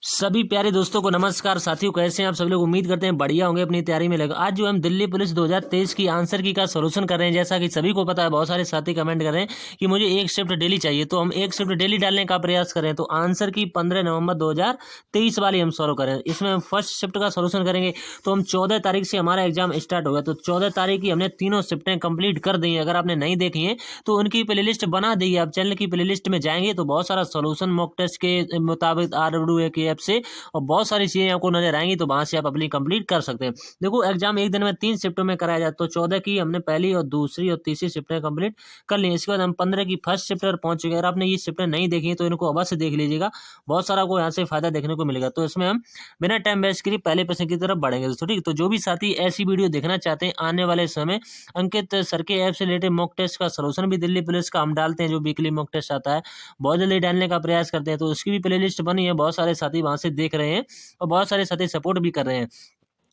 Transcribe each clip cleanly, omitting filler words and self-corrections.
सभी प्यारे दोस्तों को नमस्कार। साथियों, कैसे हैं आप सभी लोग? उम्मीद करते हैं बढ़िया होंगे, अपनी तैयारी में लगे। आज जो हम दिल्ली पुलिस 2023 की आंसर की का सॉल्यूशन कर रहे हैं, जैसा कि सभी को पता है, बहुत सारे साथी कमेंट कर रहे हैं कि मुझे एक शिफ्ट डेली चाहिए, तो हम एक शिफ्ट डेली डालने का प्रयास करें। तो आंसर की 15 नवंबर 2023 वाली हम सॉल्व करें। इसमें हम फर्स्ट शिफ्ट का सॉल्यूशन करेंगे। तो हम 14 तारीख से हमारा एग्जाम स्टार्ट होगा, तो 14 तारीख की हमने तीनों शिफ्टें कंप्लीट कर दी हैं। अगर आपने नहीं देखी है तो उनकी प्लेलिस्ट बना दी है। आप चैनल की प्लेलिस्ट में जाएंगे तो बहुत सारा सॉल्यूशन मॉक टेस्ट के मुताबिक RWA की ऐप से और बहुत सारी चीजें आपको नजर आएंगी, तो वहां से आप अपनी कंप्लीट कर सकते हैं। देखो, एग्जाम एक दिन में 3 शिफ्टों में कराया जाता है, तो 14 की हमने पहली और दूसरी और तीसरी शिफ्टें कंप्लीट कर ली। इसके बाद हम 15 की फर्स्ट शिफ्ट पर पहुंच चुके हैं। अगर आपने ये शिफ्टें नहीं देखी तो इनको अवश्य देख लीजिएगा, बहुत सारा को यहाँ से फायदा देखने को मिलेगा। तो इसमें हम बिना टाइम वेस्ट किए पहले प्रश्न की तरफ बढ़ेंगे दोस्तों, ठीक। तो जो भी साथी ऐसी वीडियो देखना चाहते हैं आने वाले समय, अंकित सर के ऐप से रिलेटेड मॉक टेस्ट का सॉल्यूशन भी दिल्ली पुलिस का हम डालते हैं, जो वीकली मॉक टेस्ट आता है, बहुत जल्दी डालने का प्रयास करते हैं। तो उसकी भी प्लेलिस्ट बनी है, बहुत सारे साथी वहां से देख रहे हैं और बहुत सारे साथी सपोर्ट भी कर रहे हैं।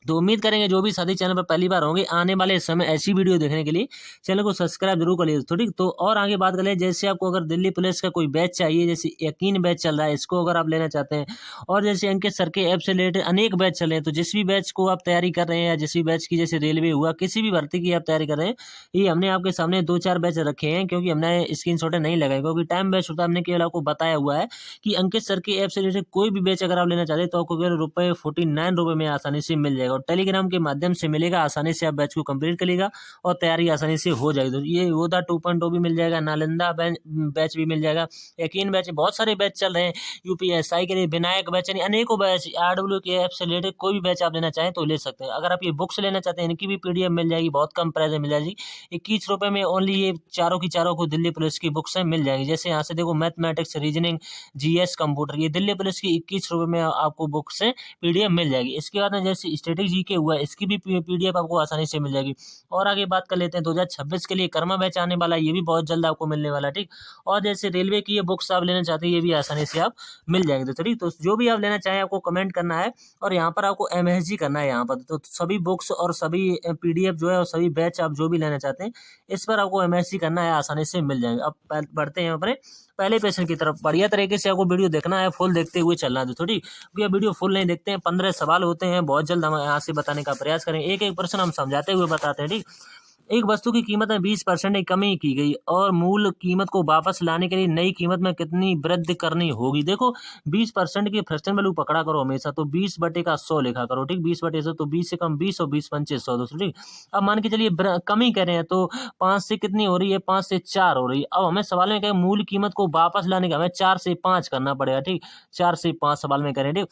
तो उम्मीद करेंगे जो भी साथी चैनल पर पहली बार होंगे, आने वाले समय ऐसी वीडियो देखने के लिए चैनल को सब्सक्राइब जरूर कर लीजिए दोस्तों, ठीक। तो और आगे बात करें, जैसे आपको अगर दिल्ली पुलिस का कोई बैच चाहिए, जैसे यकीन बैच चल रहा है, इसको अगर आप लेना चाहते हैं, और जैसे अंकित सर के ऐप से रिलेटेड अनेक बैच चल रहे हैं, तो जिस भी बैच को आप तैयारी कर रहे हैं या जिस भी बैच की, जैसे रेलवे हुआ, किसी भी भर्ती की आप तैयारी कर रहे हैं, ये हमने आपके सामने 2-4 बैच रखे हैं, क्योंकि हमने स्क्रीनशॉट नहीं लगाए, क्योंकि टाइम वेस्ट होता है। हमने केवल आपको बताया हुआ है कि अंकित सर के ऐप से रिलेटेड कोई भी बैच अगर आप लेना चाहते हैं तो आपको केवल ₹49 में आसानी से मिल जाएगा, और टेलीग्राम के माध्यम से मिलेगा। आसानी से आप बैच को कंप्लीट करिएगा और तैयारी आसानी से हो जाएगी। तो ये योद्धा 2.0 भी मिल जाएगा, नालंदा बैच भी मिल जाएगा, यकीन बैच, बहुत सारे बैच चल रहे हैं, UPSI के लिए विनायक बैच, यानी अनेकों बैच, RW के ऐप से रिलेटेड कोई भी बैच आप लेना चाहें तो ले सकते हैं। अगर आप ये बुक्स लेना चाहते हैं, इनकी भी PDF मिल जाएगी, बहुत कम प्राइस में मिल जाएगी, ₹21 में ओनली। ये चारों की चारों को दिल्ली पुलिस की बुक्स मिल जाएंगी। जैसे यहाँ से देखो, मैथमेटिक्स, रीजनिंग, GS, कंप्यूटर, ये दिल्ली पुलिस की ₹21 में आपको बुक्स PDF मिल जाएगी। इसके बाद में जैसे स्टैटिक GK हुआ, इसकी भी PDF आपको आसानी से मिल जाएगी। और आगे बात कर लेते हैं 2026 के लिए कर्मा बैच आने वाला है, ये भी बहुत जल्द आपको मिलने वाला है, ठीक। और जैसे रेलवे की ये बुक्स आप लेना चाहते हैं, ये भी आसानी से आप मिल जाएंगे, तो ठीक। तो जो भी आप लेना चाहें आपको कमेंट करना है, और यहाँ पर आपको MSG करना है। यहाँ पर तो सभी बुक्स और सभी PDF जो है, और सभी बैच आप जो भी लेना चाहते हैं, इस पर आपको MSG करना है, आसानी से मिल जाएंगे। अब बढ़ते हैं अपने पहले क्वेश्चन की तरफ। बढ़िया तरीके से आपको वीडियो देखना है, फुल देखते हुए चलना है दोस्तों, ठीक। क्योंकि वीडियो फुल नहीं देखते हैं, 15 सवाल होते हैं, बहुत जल्द हम यहाँ से बताने का प्रयास करेंगे। एक एक प्रश्न हम समझाते हुए बताते हैं, ठीक। एक वस्तु की कीमत में 20% की कमी की गई और मूल कीमत को वापस लाने के लिए नई कीमत में कितनी वृद्धि करनी होगी? देखो, 20% की फ्रैक्शन वैल्यू पकड़ा करो हमेशा, तो 20/100 लिखा करो, ठीक। 20/100 तो 20 से कम 20 और 20×5 100 दोस्तों, ठीक। अब मान के चलिए कमी कर रहे हैं, तो 5 से कितनी हो रही है? 5 से 4 हो रही है। अब हमें सवाल में क्या, मूल कीमत को वापस लाने का हमें 4 से 5 करना पड़ेगा, ठीक। 4 से 5 सवाल में करें, ठीक।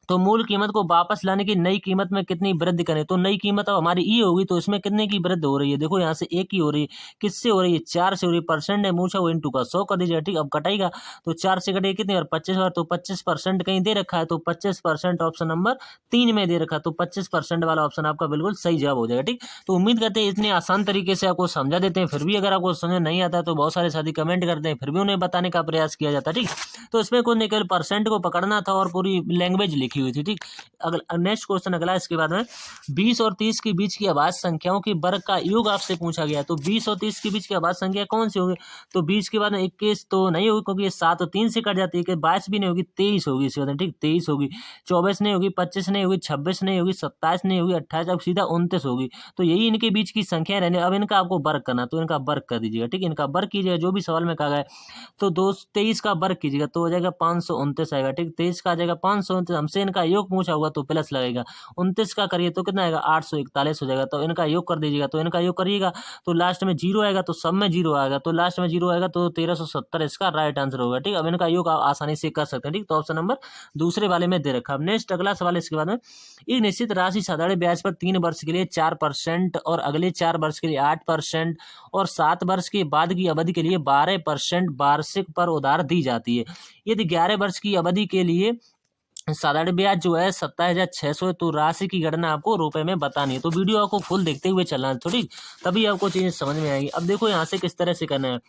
तो मूल कीमत को वापस लाने की नई कीमत में कितनी वृद्धि करें? तो नई कीमत अब हमारी ई होगी, तो इसमें कितने की वृद्धि हो रही है? देखो, यहाँ से 1 की हो रही है, किससे हो रही है? 4 से हो रही है। परसेंट है, पूछा वो इंटू का 100 कर दीजिए, ठीक। अब कटेगा तो 4 से कटेगा कितनी, और 25 बार, तो 25% कहीं दे रखा है, तो 25% ऑप्शन नंबर 3 में दे रखा है, तो 25% वाला ऑप्शन आपका बिल्कुल सही जवाब हो जाएगा, ठीक। तो उम्मीद करते हैं इतने आसान तरीके से आपको समझा देते हैं। फिर भी अगर आपको समझ नहीं आता तो बहुत सारे साथी कमेंट करते हैं, फिर भी उन्हें बताने का प्रयास किया जाता है, ठीक। तो इसमें कोई नहीं, केवल परसेंट को पकड़ना था और पूरी लैंग्वेज लिखी हुई थी, ठीक। अगला नेक्स्ट क्वेश्चन अगला, इसके बाद में 20 और 30 के बीच की अभाज्य संख्याओं के वर्ग का योग आपसे पूछा गया। तो 20 और 30 के बीच की अभाज्य संख्या कौन सी होगी? तो 20 के बाद में 21 तो नहीं होगी, क्योंकि ये 7 और 3 से कट जाती है। 22 भी नहीं होगी, 23 होगी इसके बाद में, ठीक। 23 होगी, 24 नहीं होगी, 25 नहीं होगी, 26 नहीं होगी, 27 नहीं होगी, 28, अब सीधा 29 होगी। तो यही इनके बीच की संख्या रहने। अब इनका आपको वर्ग करना, तो इनका वर्ग कर दीजिएगा, ठीक। इनका वर्ग कीजिएगा, जो भी सवाल में कहा गया है। तो 23 का वर्ग कीजिएगा तो हो जाएगा 529 आएगा, ठीक। 23 का आ जाएगा 529, हमसे इनका योग पूछा होगा तो प्लस लगेगा। 29 का करिए तो कितना आएगा? 841 हो जाएगा, तो इनका योग कर दीजिएगा। तो इनका योग करिएगा तो लास्ट में 0 आएगा, तो सब में 0 आएगा, तो लास्ट में 0 आएगा, तो 1370 इसका राइट आंसर होगा, ठीक। अब इनका योग आप आसानी से कर सकते हैं, ठीक। तो ऑप्शन नंबर दूसरे वाले में दे रखा। अब नेक्स्ट अगला सवाल इसके बाद में, एक निश्चित राशि साधारण ब्याज पर 3 वर्ष के लिए 4% और अगले 4 वर्ष के लिए 8% और 7 वर्ष के बाद की अवधि के लिए 12% वार्षिक पर उधार दी जाती है। यदि 11 वर्ष की अवधि के लिए साधारण ब्याज जो है 27,600 है, तो राशि की गणना आपको रुपए में बतानी है। तो वीडियो आपको फुल देखते हुए चलना है, थोड़ी, तभी आपको चीजें समझ में आएगी। अब देखो यहाँ से किस तरह से करना है।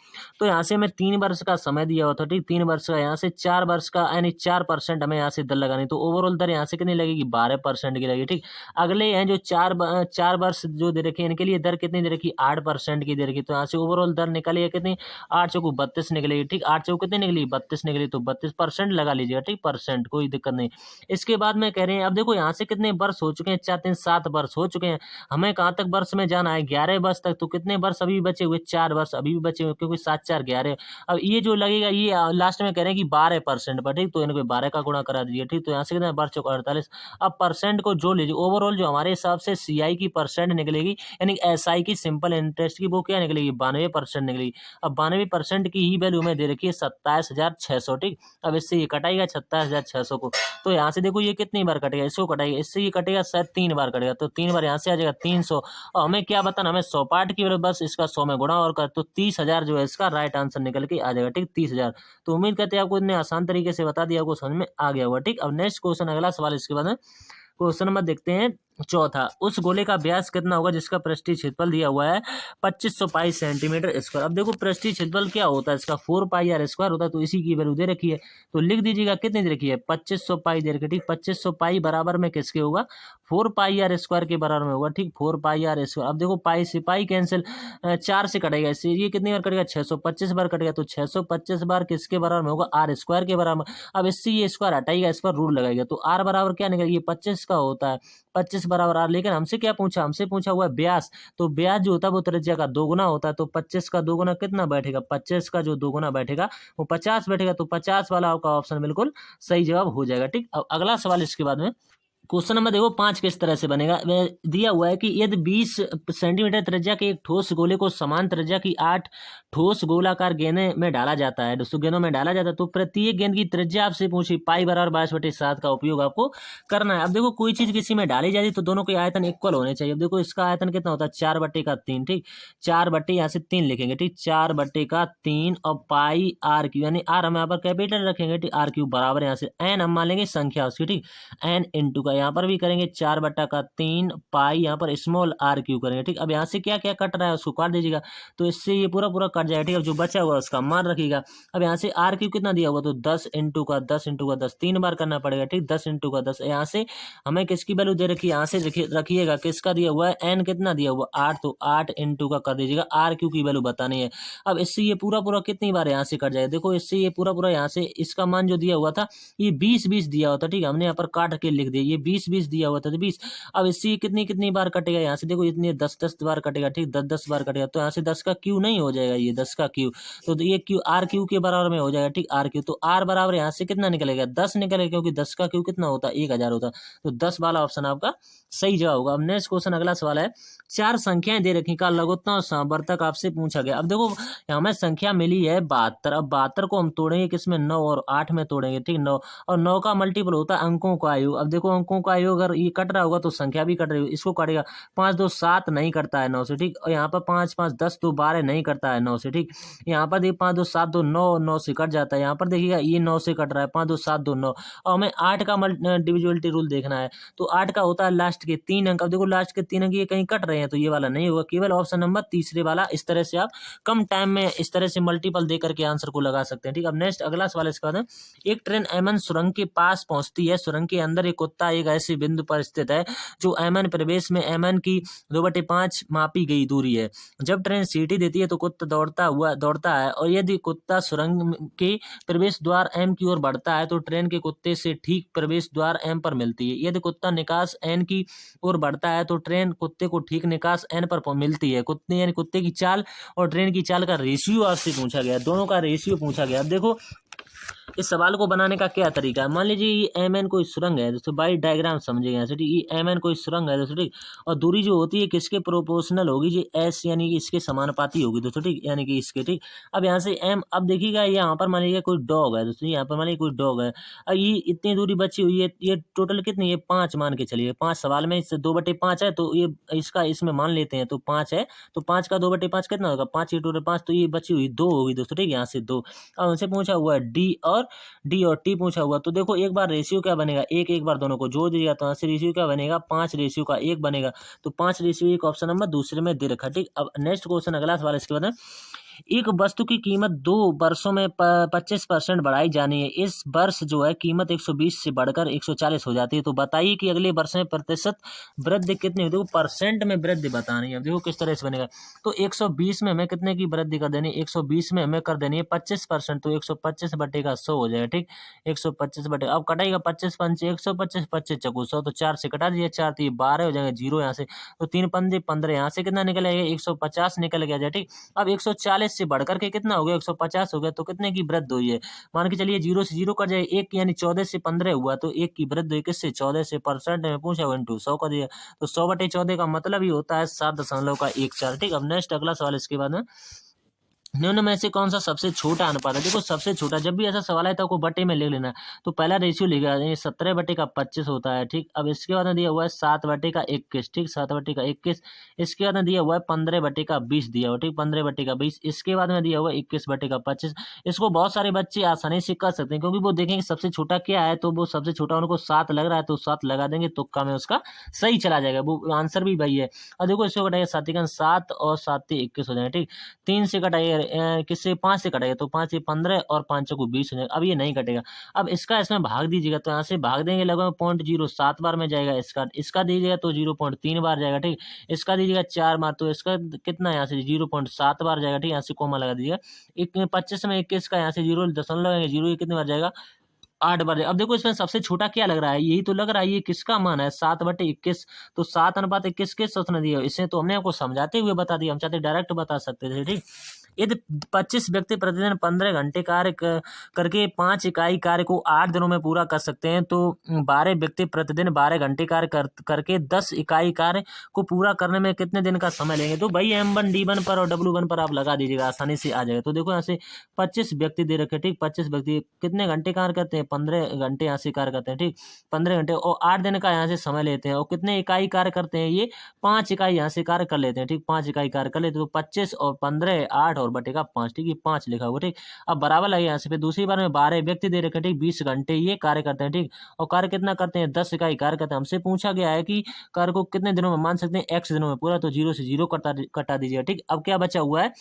तो यहाँ से हमें 3 वर्ष का समय दिया हुआ था, ठीक। 3 वर्ष का, यहाँ से 4 वर्ष का, यानी 4% हमें यहाँ से दर लगानी। तो ओवरऑल दर यहाँ से कितनी लगेगी? 12% की लगेगी, ठीक। अगले हैं जो 4 वर्ष जो दे रखे, इनके लिए दर कितनी दे रखी? 8% की दे रखी। तो यहाँ से ओवरऑल दर निकलेगी कितनी? 8 चौको 32 निकलेगी, ठीक। 8 चौको कितनी निकली? 32 निकली, तो 32% लगा लीजिएगा, ठीक। परसेंट, कोई दिक्कत नहीं। हैं। इसके बाद में कह रहे हैं अब देखो यहाँ से कितने वर्ष हो चुके हैं, 4 3 7 वर्ष हो चुके हैं। हमें कहाँ तक वर्ष में जाना है, 11 वर्ष तक। तो कितने वर्ष अभी भी बचे हुए, 4 वर्ष अभी भी बचे हुए, क्योंकि 7 4 11। अब ये जो लगेगा ये लास्ट में कह रहे हैं कि 12% पर, ठीक। तो इनको 12 का गुणा करा दीजिए, ठीक। तो यहाँ से कितना वर्ष चुका, 48। अब परसेंट को जोड़ लीजिए। ओवरऑल जो हमारे हिसाब से सीआई की परसेंट निकलेगी, यानी एसआई की सिंपल इंटरेस्ट की, वो क्या निकलेगी, 92% निकलेगी। अब 92% की ही वैल्यू में दे रखी है 27,600, ठीक। अब इससे ये कटाएगा 27,600 को। तो यहाँ से देखो ये कितनी बार कटेगा, इसको कटाएगा, इससे ये कटेगा शायद 3 बार कटेगा। तो 3 बार यहाँ से आ जाएगा 300। और हमें क्या बताना, हमें 100 पार्ट की वैल्यू, बस इसका 100 में गुणा और कर, तो 30,000 जो है इसका राइट आंसर निकल के आ जाएगा, ठीक। 30,000। तो उम्मीद करते हैं आपको इतने आसान तरीके से बता दिया, आपको समझ में आ गया होगा, ठीक। अब नेक्स्ट क्वेश्चन, अगला सवाल इसके बाद में क्वेश्चन नंबर देखते हैं चौथा। उस गोले का व्यास कितना होगा जिसका पृष्ठीय क्षेत्रफल दिया हुआ है 2500 पाई सेंटीमीटर स्क्वायर। अब देखो पृष्ठीय क्षेत्रफल क्या होता है इसका, 4 पाई आर स्क्वायर होता है। तो इसी की वैल्यू दे रखी है, तो लिख दीजिएगा कितनी दे रखी है, 2500 पाई दे रखी है, ठीक। 2500 पाई बराबर में किसके होगा, 4 पाई आर स्क्वायर के बराबर में होगा, ठीक। 4 पाई आर स्क्वायर। अब देखो पाई से पाई कैंसिल, 4 से कटेगा, इससे ये कितनी बार कटेगा, 625 बार कटेगा। तो 625 बार किसके बराबर में होगा, आर स्क्वायर के बराबर में। अब इससे ये स्क्वायर हटाएगा, इस पर रूल लगाएगा, तो आर बराबर क्या निकलेगा, ये 25 का होता है, 25 बराबर आर। लेकिन हमसे क्या पूछा, हमसे पूछा हुआ है व्यास। तो व्यास जो होता है वो त्रिज्या का 2 गुना होता है। तो 25 का 2 गुना कितना बैठेगा, 25 का जो 2 गुना बैठेगा वो 50 बैठेगा। तो 50 वाला आपका ऑप्शन बिल्कुल सही जवाब हो जाएगा, ठीक। अब अगला सवाल इसके बाद में क्वेश्चन नंबर देखो 5 किस तरह से बनेगा। दिया हुआ है कि यदि 20 सेंटीमीटर त्रिज्या के एक ठोस गोले को समान त्रिज्या की 8 ठोस गोलाकार गेंदे में डाला जाता है, दोस्तों गेंदों में डाला जाता है, तो प्रत्येक गेंद की त्रिज्या आपसे पूछी पाई बराबर 22/7 का उपयोग आपको करना है। अब देखो कोई चीज किसी में डाली जाती है तो दोनों के आयतन इक्वल होने चाहिए। अब देखो इसका आयतन कितना होता है, 4/3, ठीक। 4 यहाँ से 3 लिखेंगे, ठीक। 4/3 और पाई आर क्यू, यानी आर हम यहाँ पर कैपिटल रखेंगे, ठीक। आर क्यू बराबर यहाँ से एन हम मान लेंगे संख्या उसकी, ठीक। एन इंटू का यहाँ पर भी करेंगे 4/3 पाई, यहाँ पर स्मॉल आर क्यू करेंगे, ठीक। अब यहाँ से क्या क्या कट रहा है उसको काट दीजिएगा, तो इससे ये पूरा पूरा कट जाएगा, ठीक। अब जो बचा हुआ उसका मान रखिएगा। अब यहाँ से आर क्यू कितना दिया हुआ, तो 10 इंटू का 10 3 बार करना पड़ेगा, ठीक। 10 इंटू का 10। यहाँ से हमें किसकी वैल्यू दे रखी है, यहाँ से रखिएगा किसका दिया हुआ है, एन कितना दिया हुआ 8, तो 8 इंटू का कर दीजिएगा, आर क्यू की वैल्यू बतानी है। अब इससे ये पूरा पूरा कितनी बार यहाँ से कट जाएगा, देखो इससे ये पूरा पूरा यहाँ से इसका मान जो दिया हुआ था ये 20 दिया हुआ था, ठीक है। हमने यहाँ पर काट के लिख दिया, ये 20 दिया हुआ था, तो 20। अब इससे कितनी कितनी बार कटेगा, यहाँ से देखो इतनी 10 बार कटेगा, ठीक। 10 बार कटेगा, तो यहाँ से 10 का क्यू नहीं हो जाएगा, ये 10 का क्यू, तो ये क्यू आर क्यू के बराबर में हो जाएगा, ठीक। आर क्यू, तो आर बराबर यहाँ से कितना निकलेगा, 10 निकलेगा, क्योंकि 10 का क्यू कितना होता है, 1000 होता। तो 10 वाला ऑप्शन आपका सही जवाब होगा। अब नेक्स्ट क्वेश्चन अगला सवाल है, 4 संख्याएं दे रखी का लघुत्तम और समवर्तक आपसे पूछा गया। अब देखो हमें संख्या मिली है 72। अब 72 को हम तोड़ेंगे किसमें, 9 और 8 में तोड़ेंगे, ठीक। 9 और 9 का मल्टीपल होता है अंकों का आयोग। अब देखो अंकों का आयोग अगर ये कट रहा होगा तो संख्या भी कट रही होगी, इसको काटेगा। 5 2 7 नहीं करता है 9 से, ठीक। और यहाँ पर 5 5 10 2 12 नहीं करता है 9 से, ठीक। यहाँ पर देखिए 5 2 7 2 9 9 से कट जाता है। यहाँ पर देखिएगा ये 9 से कट रहा है, 5 2 7 2 9। और हमें 8 का डिविजिबिलिटी रूल देखना है, तो 8 का होता है लास्ट के 3 अंक। अब देखो लास्ट के 3 अंक ये कहीं कट रहे हैं, तो ये वाला नहीं होगा, केवल ऑप्शन नंबर तीसरे वाला। इस तरह से आप कम टाइम में इस तरह से मल्टीपल दे करके आंसर को लगा सकते हैं, ठीक। अब नेक्स्ट अगला सवाल इसका है, एक ट्रेन एमन सुरंग के पास पहुंचती है। सुरंग के अंदर एक कुत्ता एक ऐसे बिंदु पर स्थित है जो एमन प्रवेश में एमन की 2/5 मापी गई दूरी है। जब ट्रेन सीटी देती है तो कुत्ता दौड़ता है, और यदि कुत्ता सुरंग के प्रवेश द्वार एम की ओर बढ़ता है तो ट्रेन के कुत्ते से ठीक प्रवेश द्वार एम पर मिलती है। यदि कुत्ता निकास एन की ओर बढ़ता है तो ट्रेन कुत्ते को ठीक निकास एन पर मिलती है। कुत्ते यानी कुत्ते की चाल और ट्रेन की चाल का रेशियो आपसे पूछा गया, दोनों का रेशियो पूछा गया। अब देखो इस सवाल को बनाने का क्या तरीका है, मान लीजिए ये एम एन कोई सुरंग है दोस्तों, बाई डायग्राम समझिएगा यहाँ से, ठीक। ये एम एन कोई सुरंग है दोस्तों, ठीक। और दूरी जो होती है किसके प्रोपोर्शनल होगी, जी एस यानी कि इसके समानुपाती होगी दोस्तों, ठीक। यानी कि इसके, ठीक। अब यहाँ से एम, अब देखिएगा यहाँ पर मान लीजिए कोई डॉग है दोस्तों, यहाँ पर मान लीजिए कोई डॉग है। अब ये इतनी दूरी बची हुई है, ये टोटल कितनी है, 5 मान के चलिए। 5 सवाल में इससे 2/5 है, तो ये इसका इसमें मान लेते हैं, तो 5 है, तो 5 का 2/5 कितना होगा, 5 की टोटल 5, तो ये बची हुई 2 होगी दोस्तों, ठीक। यहाँ से 2। अब उनसे पूछा हुआ है डी और टी पूछा हुआ, तो देखो एक बार रेशियो क्या बनेगा, एक बार दोनों को जोड़ दीजिएगा, तो यहाँ से रेशियो क्या बनेगा, 5:1 बनेगा। तो 5:1 ऑप्शन नंबर दूसरे में दे रखा, ठीक। अब नेक्स्ट क्वेश्चन अगला सवाल इसके बाद है, एक वस्तु की कीमत 2 वर्षों में 25% बढ़ाई जानी है। इस वर्ष जो है कीमत 120 से बढ़कर 140 हो जाती है। तो बताइए कि अगले वर्ष में प्रतिशत वृद्धि कितनी होती है? देखो परसेंट में वृद्धि बतानी है। अब देखो किस तरह से बनेगा। तो 120 में हमें कितने की वृद्धि कर देनी है? 120 में हमें कर देनी है 25%। तो 125 बटेगा 100 हो जाएगा। ठीक, 125 बटे अब कटाएगा 25 पंचे 125, 25 चौको 100, तो 4 से कटा दिया, 4 तो ये 12 हो जाएगा, जीरो यहाँ से। तो 3 पंजे 15, यहाँ से कितना निकल आएगा? 150 निकल गया जाए। ठीक, अब 140 से बढ़कर के कितना हो गया? 150 हो गया। तो कितने की वृद्धि हुई है? मान के चलिए 0 से 0 कट जाए, 1 यानी 14 से 15 हुआ, तो 1 की वृद्धि हुई किससे? 14 से। परसेंट में पूछा हुआ इंटू 100 कर दिया। तो 100/14 का मतलब ही होता है 7.14। ठीक, अब नेक्स्ट अगला सवाल इसके बाद में, निम्न में से कौन सा सबसे छोटा अनुपात है? देखो सबसे छोटा, जब भी ऐसा सवाल है तो आपको बटे में ले लेना है। तो पहला रेशियो लिखा है 17/25 होता है। ठीक, अब इसके बाद में दिया हुआ है 7/21। ठीक, 7/21। इसके बाद में दिया हुआ है 15/20 दिया हुआ। ठीक, 15/20। इसके बाद में दिया हुआ है 21/25। इसको बहुत सारे बच्चे आसानी से कर सकते हैं, क्योंकि वो देखेंगे सबसे छोटा क्या है, तो वो सबसे छोटा उनको 7 लग रहा है, तो 7 लगा देंगे, तुक्का में उसका सही चला जाएगा, वो आंसर भी वही है। और देखो इसको घटाइए, 7 और 7 21 हो जाएगा। ठीक, 3 से कटाइए, किससे? 5 से कटेगा, तो 5 से 15 और 5 को 20 हो जाएगा। अब ये नहीं कटेगा। अब इसका इसमें भाग दीजिएगा, तो यहाँ से भाग देंगे लगभग 0.07 बार में जाएगा। इसका दीजिएगा तो 0.3 बार जाएगा। ठीक, इसका दीजिएगा 4 बार, तो इसका कितना यहाँ से 0.7 बार जाएगा। ठीक, यहाँ से कोमा लगा दीजिएगा। 25 में 21 का यहाँ से 0 दशमलव लगाएंगे, 0 कितनी बार जाएगा? 8 बार। अब देखो इसमें सबसे छोटा क्या लग रहा है? यही तो लग रहा है, ये किसका मान है? 7/21। तो 7:21 किस सूत्र ने दिया? इसे तो हमने आपको समझाते हुए बता दिया, हम चाहते डायरेक्ट बता सकते थे। ठीक, यदि 25 व्यक्ति प्रतिदिन 15 घंटे कार्य करके 5 इकाई कार्य को 8 दिनों में पूरा कर सकते हैं, तो 12 व्यक्ति प्रतिदिन 12 घंटे कार्य करके 10 इकाई कार्य को पूरा करने में कितने दिन का समय लेंगे? तो भाई M1 D1 पर और W1 पर आप लगा दीजिएगा, आसानी से आ जाएगा। तो देखो यहाँ से 25 व्यक्ति दे रखे। ठीक, 25 व्यक्ति कितने घंटे कार्य करते हैं? 15 घंटे यहाँ से कार्य करते हैं। ठीक, 15 घंटे और 8 दिन का यहाँ से समय लेते हैं, और कितने इकाई कार्य करते हैं? ये 5 इकाई यहाँ से कार्य कर लेते हैं। ठीक, 5 इकाई कार्य कर लेते हैं, तो 25 और 15 8 और बटेगा 5। ठीक, ये 5 लिखा हुआ। ठीक, अब बराबर लगे यहाँ से। फिर दूसरी बार में 12 व्यक्ति दे रखे। ठीक, 20 घंटे ये कार्य करते हैं। ठीक, और कार्य कितना करते हैं? 10 इकाई कार्य करते हैं। हमसे पूछा गया है कि कार्य को कितने दिनों में मान सकते हैं? X दिनों में पूरा, तो 0 से 0 कटा दीजिएगा। ठीक, अब क्या बचा हुआ है?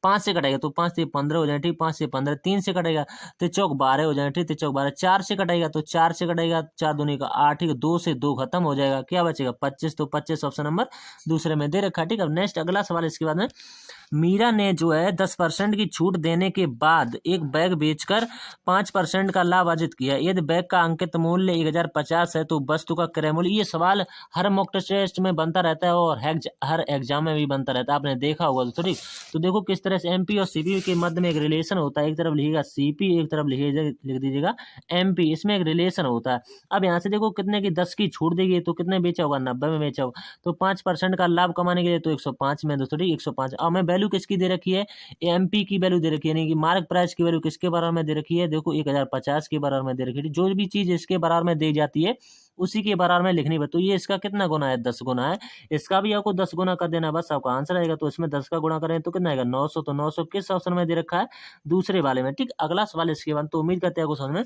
5 से कटेगा, तो 5 से 15 हो जाएगा। ठीक, 5 से 15, 3 से कटेगा तो चौक 12 हो जाएगा। ठीक, तो चौक 12, 4 से कटेगा, तो 4 से कटेगा, 4 दूनी का 8। ठीक, 2 से 2 खत्म हो जाएगा, क्या बचेगा? 25। तो 25 ऑप्शन नंबर दूसरे में दे रखा है। ठीक, अब नेक्स्ट अगला सवाल इसके बाद में, मीरा ने जो है 10% की छूट देने के बाद एक बैग बेचकर 5% का लाभ अर्जित किया। यदि बैग का अंकित मूल्य 1050 है, तो वस्तु का क्रय मूल्य। ये सवाल हर मॉक टेस्ट में बनता रहता है और हर एग्जाम में भी बनता रहता है, आपने देखा होगा। तो ठीक, तो देखो किस तरह से एमपी और सीपी के मध्य में एक रिलेशन होता है। एक तरफ लिखिएगा सीपी, एक तरफ लिख दीजिएगा एमपी, इसमें एक रिलेशन होता है। अब यहाँ से देखो कितने की 10 की छूट दी गई, तो कितने बेचा होगा? 90 में बेचा होगा। तो 5% का लाभ कमाने के लिए तो 105 में दोस्तों। ठीक, 105। अब मैं वैल्यू किसकी दे रखी है? एमपी की वैल्यू दे रखी है, यानी कि मार्क प्राइस की वैल्यू किसके बराबर में दे रखी है? देखो 1050 के बराबर में दे रखी है। जो भी चीज इसके बराबर में दी जाती है उसी के बराबर में लिखनी है। तो ये इसका कितना गुना है? 10 गुना है। इसका भी आपको 10 गुना कर देना है, बस आपका आंसर आएगा। तो इसमें 10 का गुणा करें तो कितना आएगा? 900। तो 900 किस ऑप्शन में दे रखा है? दूसरे वाले में। ठीक, अगला सवाल इसके बाद, तो उम्मीद करते हैं आपको समझ में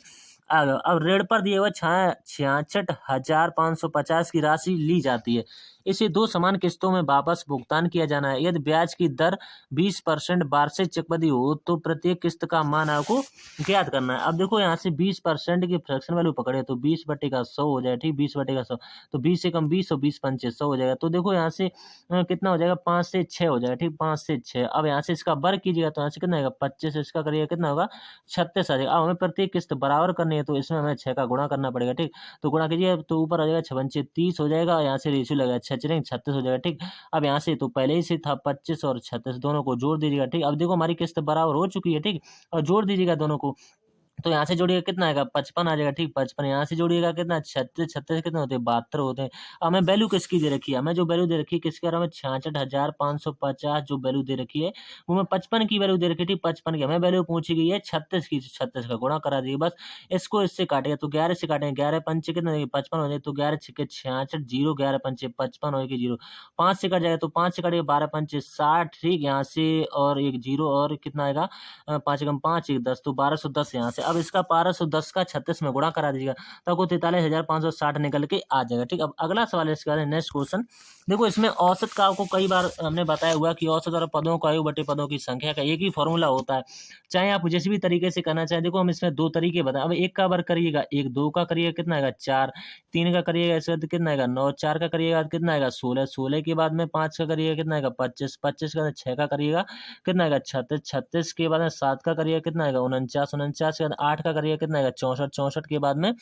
आ गया। अब ऋण पर दिए हुए 66,550 की राशि ली जाती है, इसे 2 समान किस्तों में वापस भुगतान किया जाना है। यदि ब्याज की दर 20% वार्षिक चक्रवृद्धि हो, तो प्रत्येक किस्त का मान आपको ज्ञात करना है। अब देखो यहाँ से 20% की फ्रैक्शन वैल्यू पकड़े, तो 20/100 हो जाएगा। ठीक, 20/100, तो 20 से कम 20 और 20 पंचे 100 हो जाएगा। तो देखो यहाँ से कितना हो जाएगा? 5 से 6 हो जाएगा। ठीक, 5 से 6। अब यहाँ से इसका वर्ग कीजिएगा, तो यहाँ से कितना आएगा? 25 से इसका करिएगा, कितना होगा? 36 आ जाएगा। अब हमें प्रत्येक किस्त बराबर करनी है, तो इसमें हमें 6 का गुणा करना पड़ेगा। ठीक, तो गुणा कीजिए, तो ऊपर आ जाएगा 6 पंचे 30 हो जाएगा, यहाँ से रेशियो लगेगा 6 चलेंगे 36 हो जाएगा। ठीक, अब यहाँ से तो पहले ही से था 25 और 36, दोनों को जोड़ दीजिएगा। ठीक, अब देखो हमारी किस्त बराबर हो चुकी है। ठीक, और जोड़ दीजिएगा दोनों को, तो यहाँ से जोड़िएगा कितना आएगा? 55 आ जाएगा। ठीक, 55। यहाँ से जोड़िएगा कितना? 36, 36 कितने होते हैं? 72 होते हैं। अब हमें वैल्यू किसकी दे रखी है? हमें जो वैल्यू दे रखी है किसके बारे में? 66,550 जो वैल्यू दे रखी है वो मैं 55 की वैल्यू दे रखी है। ठीक, 55 की हमें वैल्यू पूछी गई है 36 की, 36 का गुणा करा दिए बस। इसको इससे काटेगा, तो 11 से काटेंगे, 11 पंचे कितने? 55 हो जाए, तो 11 छक्के 66, 0 11 पंचे 55 होगी 0। 5 से कट जाएगा, तो 5 से कटेगा 12 पंचे 60। ठीक, यहाँ से और एक 0 और कितना आएगा? 5 कम 5 1 10, तो 1210 यहाँ से। अब इसका 1210 का 36 में गुणा करा दीजिएगा तो आपको 43,560 निकल के आ जाएगा। ठीक, अब अगला सवाल है इसके बाद नेक्स्ट क्वेश्चन। देखो इसमें औसत का आपको कई बार हमने बताया हुआ कि औसत और पदों का आयु बटे पदों की संख्या का एक ही फॉर्मूला होता है, चाहे आप जिस भी तरीके से करना चाहें। देखो हम इसमें दो तरीके बताएं। अब एक का वर्ग करिएगा, एक दो का करिएगा कितना आएगा 4, तीन का करिएगा इसके बाद कितना आएगा 9, 4 का करिएगा कितना आएगा 16, 16 के बाद में 5 का करिएगा कितना आएगा 25, 25 के बाद 6 का करिएगा कितना आएगा 36, 36 के बाद में 7 का करिएगा कितना आएगा 49, 49 के बाद 8 का करिएगा कितना आएगा 64, 64 के बाद में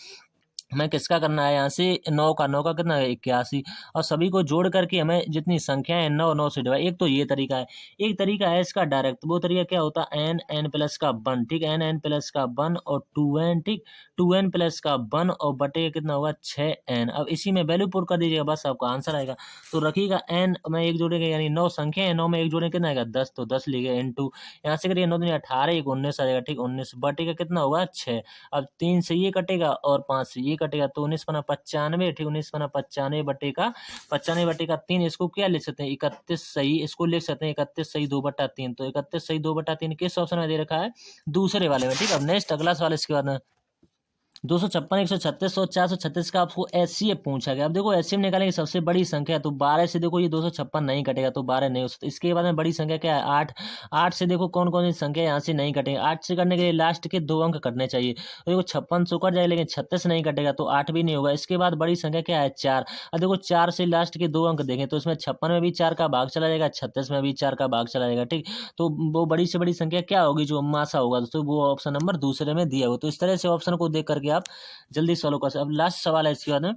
हमें किसका करना है यहाँ से 9 का, 9 का कितना है 81, और सभी को जोड़ करके हमें जितनी संख्या है 9, 9 से डिवाइड। एक तो ये तरीका है, एक तरीका है इसका डायरेक्ट। वो तरीका क्या होता है एन एन प्लस का 1, ठीक, एन एन प्लस का 1 और 2n, ठीक, 2n प्लस का 1 और बटे कितना होगा 6n। अब इसी में वैल्यू पुट कर दीजिएगा, बस आपका आंसर आएगा। तो रखिएगा एन में एक जोड़ेंगे यानी 9 संख्या है, 9 में एक जोड़ेंगे कितना आएगा 10, तो 10 लीजिए इंटू यहाँ से करिए 9 दूनी 18, 1 19 आ जाएगा, ठीक, 19 बटे का कितना होगा 6। अब 3 से ये कटेगा और 5 से ये कटेगा तो 19 बना 95, ठीक, 19 बना 95 बटे का 95 बटे का 3। इसको क्या लिख सकते हैं 31 सही, इसको लिख सकते हैं 31 सही 2/3। तो 31 सही 2/3 किस ऑप्शन में दे रखा है दूसरे वाले में। ठीक, अब नेक्स्ट अगला सवाल इसके बाद 256, 136 और 436 का आपको एचसीएफ पूछा गया। अब देखो एचसीएफ निकालेंगे सबसे बड़ी संख्या, तो 12 से देखो ये 256 नहीं कटेगा तो 12 नहीं हो सकता। इसके बाद में बड़ी संख्या क्या है 8, 8 से देखो कौन कौन सी संख्या यहाँ से नहीं कटेगा। 8 से करने के लिए लास्ट के 2 अंक कटने चाहिए, तो देखो 56 सौ कट जाएगा लेकिन 36 नहीं कटेगा तो 8 भी नहीं होगा। इसके बाद बड़ी संख्या क्या है 4, अब देखो 4 से लास्ट के 2 अंक देखें तो इसमें 56 में भी 4 का भाग चला जाएगा, 36 में भी 4 का भाग चला जाएगा। ठीक, तो वो बड़ी से बड़ी संख्या क्या होगी जो मासा होगा, तो वो ऑप्शन नंबर दूसरे में दिया हो। तो इस तरह से ऑप्शन को देख करके आप जल्दी सॉल्व कर सकते। अब लास्ट सवाल है इसके बाद में,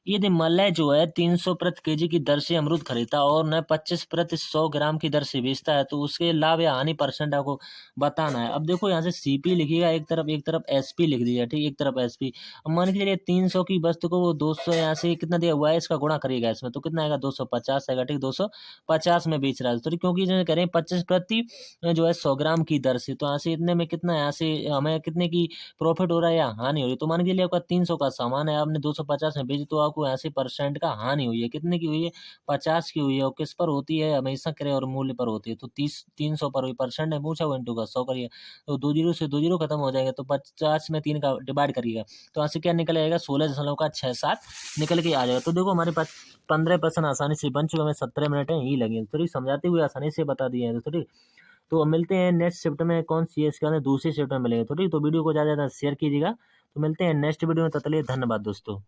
यदि मलय जो है 300 प्रति केजी की दर से अमरूद खरीदता और न 25 प्रति 100 ग्राम की दर से बेचता है तो उसके लाभ या हानि परसेंट आपको बताना है। अब देखो यहाँ से सीपी लिखिएगा एक तरफ एसपी लिख दीजिएगा, ठीक, एक तरफ एसपी। अब मान के चलिए 300 की वस्तु को वो 200 यहाँ से कितना दिया हुआ है इसका गुणा करिएगा इसमें तो कितना आएगा 250 आएगा, ठीक, 250 में बेच रहा है। तो क्योंकि जो कह रहे हैं 25 प्रति जो है 100 ग्राम की दर से, तो यहाँ से इतने में कितना यहाँ से हमें कितने की प्रॉफिट हो रहा है या हानि हो रही है। तो मान के चलिए आपका 300 का सामान है, आपने 250 में बेची तो आपको यहाँ से परसेंट का हानि हुई है। कितने की हुई है 50 की हुई है। और किस पर होती है हमेशा क्रय और मूल्य पर होती है। तो 300 पर हुई, परसेंट है पूछा हुआ इंटू का 100 करिए तो 2 जीरो से 2 जीरो खत्म हो जाएगा तो 50 में 3 का डिवाइड करिएगा तो यहाँ से क्या निकल आएगा 16.67 निकल के आ जाएगा। तो देखो हमारे पास 15% आसानी से बन चुका, हमें 17 मिनट ही लगे। थोड़ी समझाते हुए आसानी से बता दिए हैं। तो ठीक, तो अब मिलते हैं नेक्स्ट शिफ्ट में, कौन सी है इसके अंदर दूसरी शिफ्ट में मिलेंगे। तो ठीक, तो वीडियो को ज़्यादा से ज़्यादा शेयर कीजिएगा। तो मिलते हैं नेक्स्ट वीडियो में, तब तक के लिए धन्यवाद दोस्तों।